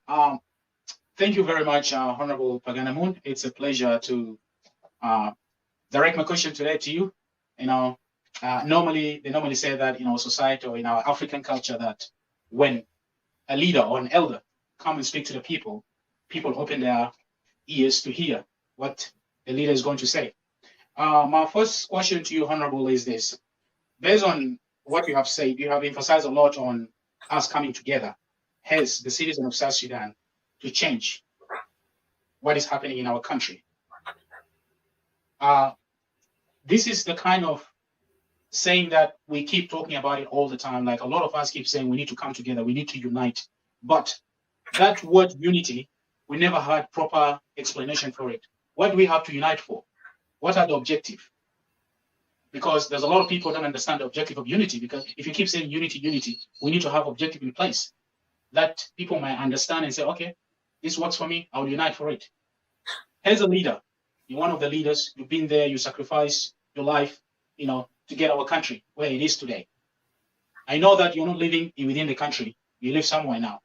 Um, Thank you very much, Honorable Pagan Amum. It's a pleasure to uh, direct my question today to you. You know, they normally say that in our society or in our African culture that when a leader or an elder come and speak to the people open their ears to hear what the leader is going to say. My first question to you, Honorable, is this: based on what you have said, you have emphasized a lot on us coming together, as the citizen of South Sudan, to change what is happening in our country. Uh, this is the kind of saying that we keep talking about it all the time. Like a lot of us keep saying we need to come together, we need to unite. But that word unity, we never had proper explanation for it. What do we have to unite for? What are the objective? Because there's a lot of people don't understand the objective of unity. Because if you keep saying unity, unity, we need to have objective in place that people might understand and say, okay, this works for me, I will unite for it. As a leader, you're one of the leaders, you've been there, you sacrifice your life, to get our country where it is today. I know that you're not living within the country, you live somewhere now.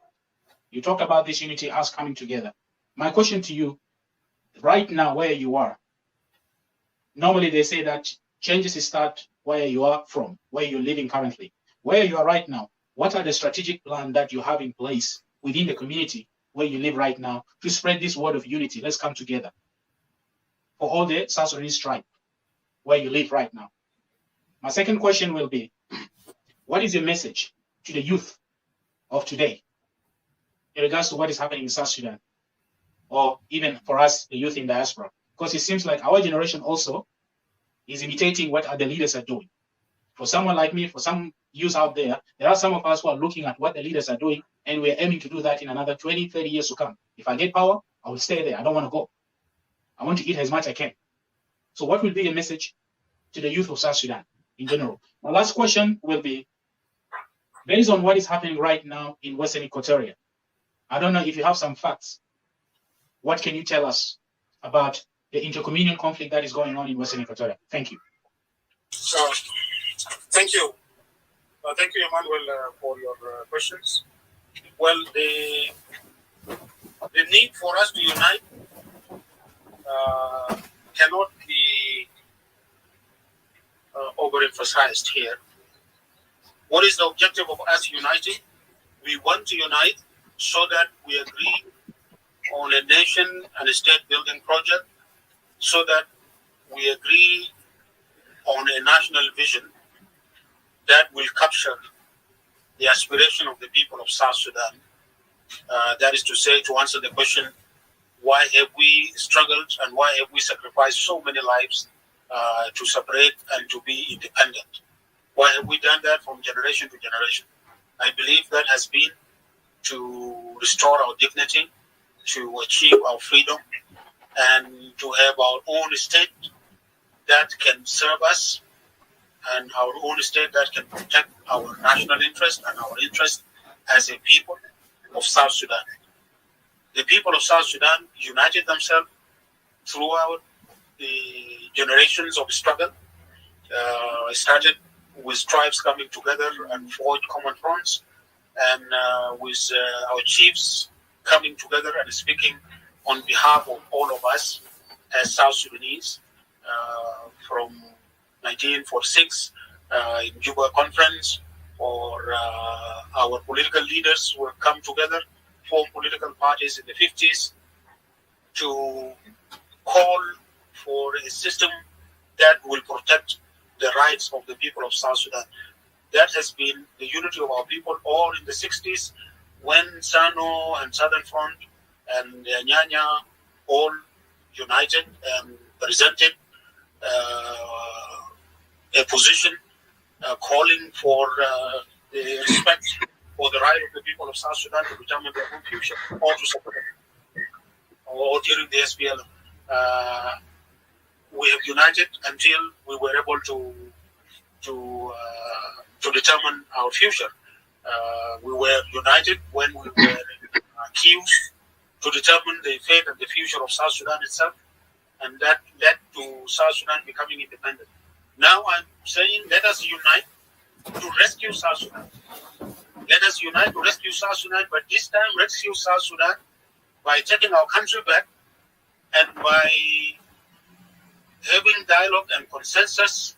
You talk about this unity, us coming together. My question to you, right now, where you are, normally they say that changes start where you are from, where you're living currently. Where you are right now, what are the strategic plans that you have in place within the community where you live right now to spread this word of unity? Let's come together for all the South Sudanese tribe where you live right now. My second question will be, what is your message to the youth of today in regards to what is happening in South Sudan, or even for us, the youth in diaspora? Because it seems like our generation also is imitating what other leaders are doing. For someone like me, for some youth out there, there are some of us who are looking at what the leaders are doing, and we're aiming to do that in another 20, 30 years to come. If I get power, I will stay there. I don't want to go. I want to eat as much as I can. So what will be the message to the youth of South Sudan in general? My last question will be, based on what is happening right now in Western Equatoria, I don't know if you have some facts. What can you tell us about the intercommunal conflict that is going on in Western Equatoria? Thank you. Thank you. Thank you, Emmanuel, for your questions. Well, the need for us to unite cannot be overemphasized here. What is the objective of us uniting? We want to unite so that we agree on a nation and a state building project, so that we agree on a national vision that will capture the aspiration of the people of South Sudan. That is to say, to answer the question, why have we struggled and why have we sacrificed so many lives to separate and to be independent? Why have we done that from generation to generation? I believe that has been to restore our dignity, to achieve our freedom, and to have our own state that can serve us, and our own state that can protect our national interest and our interest as a people of South Sudan. The people of South Sudan united themselves throughout the generations of struggle. It started with tribes coming together and forged common fronts, and with our chiefs coming together and speaking on behalf of all of us as South Sudanese from 1946 in Juba Conference, or our political leaders who have come together, form political parties in the 50s to call for a system that will protect the rights of the people of South Sudan. That has been the unity of our people all in the 60s, when SANO and Southern Front and Nyanya all united and presented a position calling for the respect for the right of the people of South Sudan to determine their own future, or to support them. Or during the SPL, we have united until we were able to determine our future. We were united when we were accused to determine the fate and the future of South Sudan itself, and that led to South Sudan becoming independent. Now I'm saying, let us unite to rescue South Sudan. let us unite to rescue South Sudan, but this time rescue South Sudan by taking our country back and by having dialogue and consensus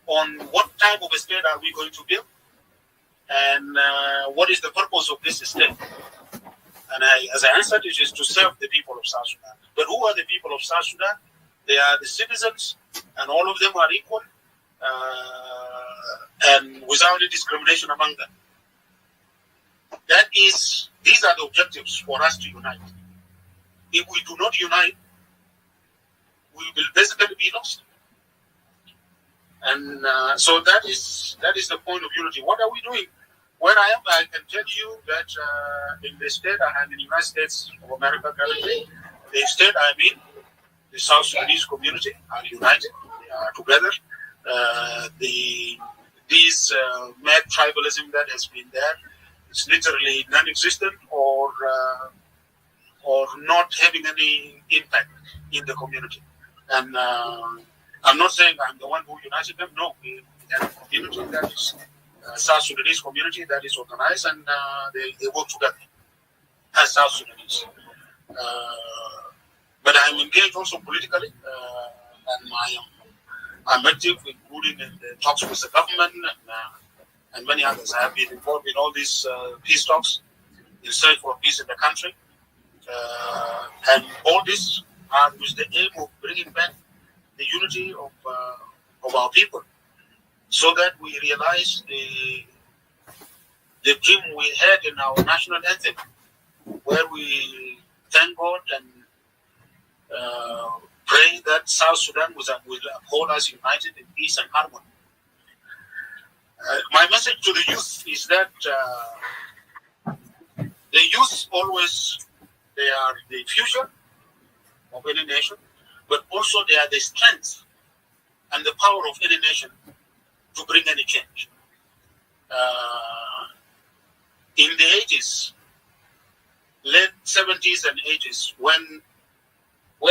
on what type of a state are we going to build and what is the purpose of this state. And as I answered, it is to serve the people of South Sudan. But who are the people of South Sudan? They are the citizens, and all of them are equal, and without any discrimination among them. These are the objectives for us to unite. If we do not unite, we will basically be lost. And so that is the point of unity. What are we doing? Where I am, I can tell you that in the state I am in the United States of America currently, the state I'm in, the South Sudanese community are united, they are together. This mad tribalism that has been there is literally non-existent or not having any impact in the community. And I'm not saying I'm the one who united them. No, we have a community that is South Sudanese community that is organized, and they work together as South Sudanese. But I'm engaged also politically, and I'm active, including in the talks with the government and many others. I have been involved in all these peace talks in search for peace in the country, and all this are with the aim of bringing back the unity of our people, so that we realize the dream we had in our national anthem, where we thank God and pray that South Sudan will uphold us united in peace and harmony. My message to the youth is that the youth always, they are the future of any nation, but also they are the strength and the power of any nation to bring any change. In the 80s, late 70s and 80s, when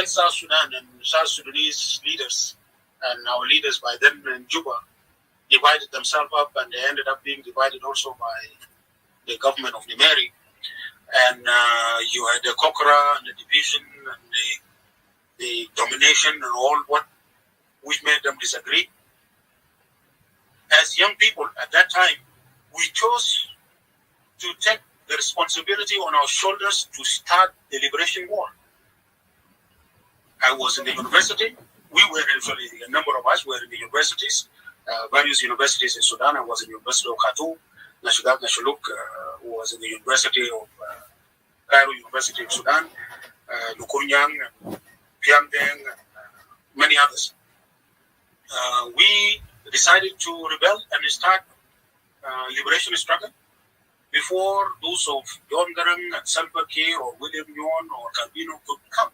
South Sudan and South Sudanese leaders and our leaders by then in Juba divided themselves up, and they ended up being divided also by the government of Nimeri, and you had the Kokora and the division and the domination and all what which made them disagree. As young people at that time, we chose to take the responsibility on our shoulders to start the liberation war. I was in the university. We were actually, a number of us were in the universities, various universities in Sudan. I was in the University of Khartoum. Nashugat Nashuluk was in the University of Cairo University of Sudan, Lukunyang, Pyangdeng, and many others. We decided to rebel and start liberation struggle before those of John Garang and Salva Kiir or William Nyon or Carbino could come.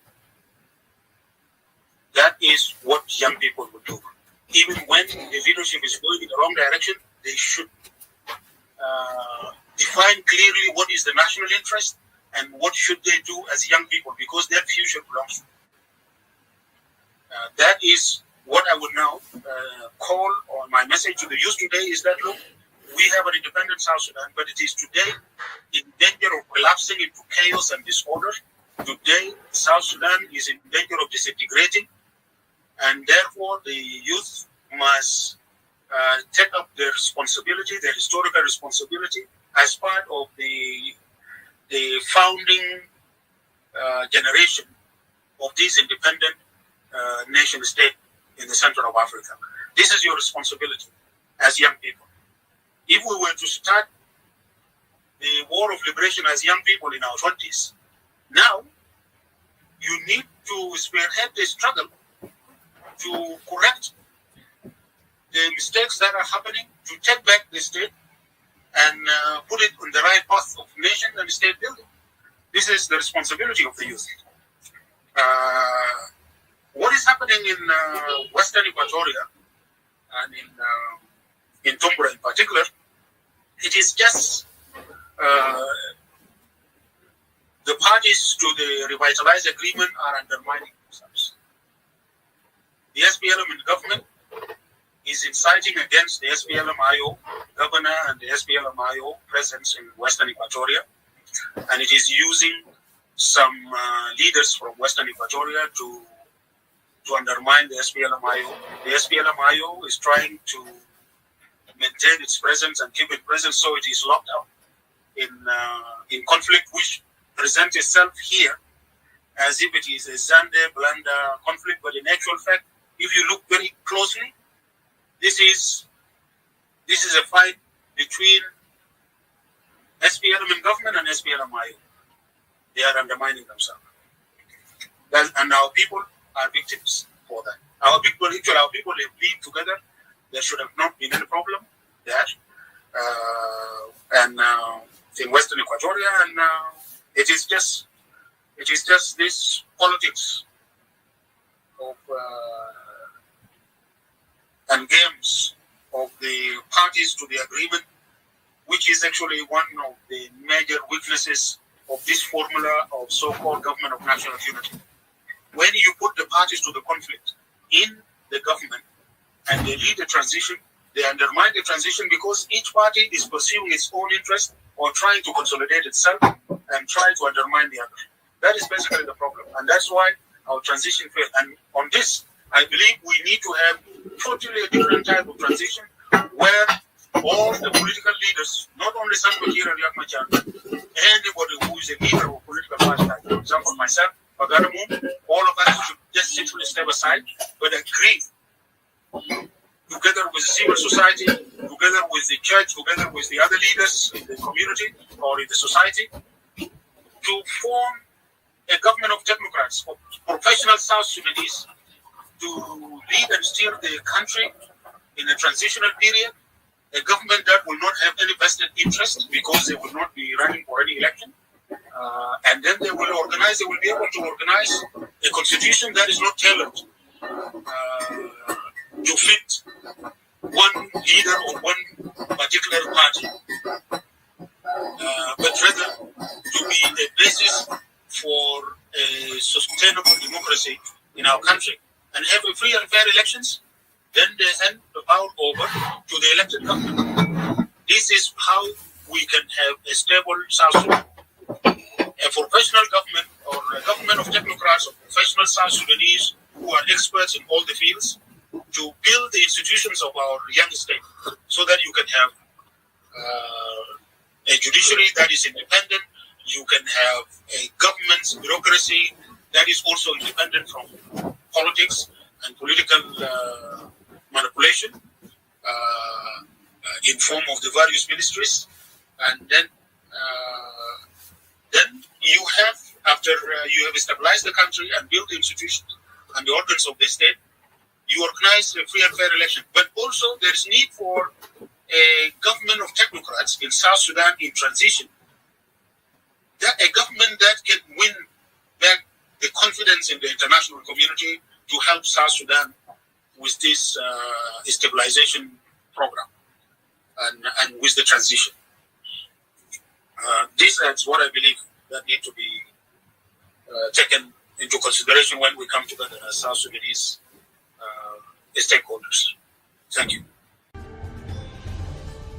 That is what young people would do. Even when the leadership is going in the wrong direction, they should define clearly what is the national interest and what should they do as young people, because their future belongs to them. That is what I would now call, or my message to the youth today is that, look, we have an independent South Sudan, but it is today in danger of collapsing into chaos and disorder. Today, South Sudan is in danger of disintegrating, and therefore the youth must take up their responsibility, their historical responsibility, as part of the founding generation of this independent nation state in the center of Africa. This is your responsibility as young people. If we were to start the war of liberation as young people in our 20s, now you need to spearhead the struggle to correct the mistakes that are happening, to take back the state and put it on the right path of nation and state building. This is the responsibility of the youth. What is happening in Western Equatoria and in Tumbura in particular, it is just the parties to the revitalized agreement are undermining themselves. The SPLM in government is inciting against the SPLM-IO governor and the SPLM-IO presence in Western Equatoria, and it is using some leaders from Western Equatoria to undermine the SPLM-IO. The SPLM-IO is trying to maintain its presence and keep it present, so it is locked up in conflict, which presents itself here as if it is a Zande Blanda conflict, but in actual fact, if you look very closely, this is a fight between SPLM in government and SPLM-IO. They are undermining themselves, and our people are victims for that. Our people have lived together. There should have not been any problem there, and in Western Equatoria, and it is just this politics of and games of the parties to the agreement, which is actually one of the major weaknesses of this formula of so-called government of national unity. When you put the parties to the conflict in the government and they lead a transition, they undermine the transition because each party is pursuing its own interest or trying to consolidate itself and try to undermine the other. That is basically the problem. And that's why our transition failed. And on this, I believe we need to have totally a different type of transition where all the political leaders, not only Salva Kiir and Riek Machar, anybody who is a leader of a political party, like for example myself, Pagan Amum, all of us should just simply step aside, but agree together with civil society, together with the church, together with the other leaders in the community or in the society, to form a government of technocrats, of professional South Sudanese, to lead and steer the country in a transitional period, a government that will not have any vested interest because they will not be running for any election. And then they will be able to organize a constitution that is not tailored to fit one leader or one particular party, but rather to be a basis for a sustainable democracy in our country and have a free and fair elections. Then they hand the power over to the elected government. This is how we can have a stable South Sudan. A professional government or a government of technocrats or professional South Sudanese who are experts in all the fields to build the institutions of our young state so that you can have a judiciary that is independent. You can have a government's bureaucracy that is also independent from politics and political manipulation in form of the various ministries. And then you have, after you have stabilized the country and built the institutions and the organs of the state, you organize a free and fair election. But also there is need for a government of technocrats in South Sudan in transition. A government that can win back the confidence in the international community to help South Sudan with this stabilization program and with the transition. This is what I believe that need to be taken into consideration when we come together as South Sudanese stakeholders. Thank you.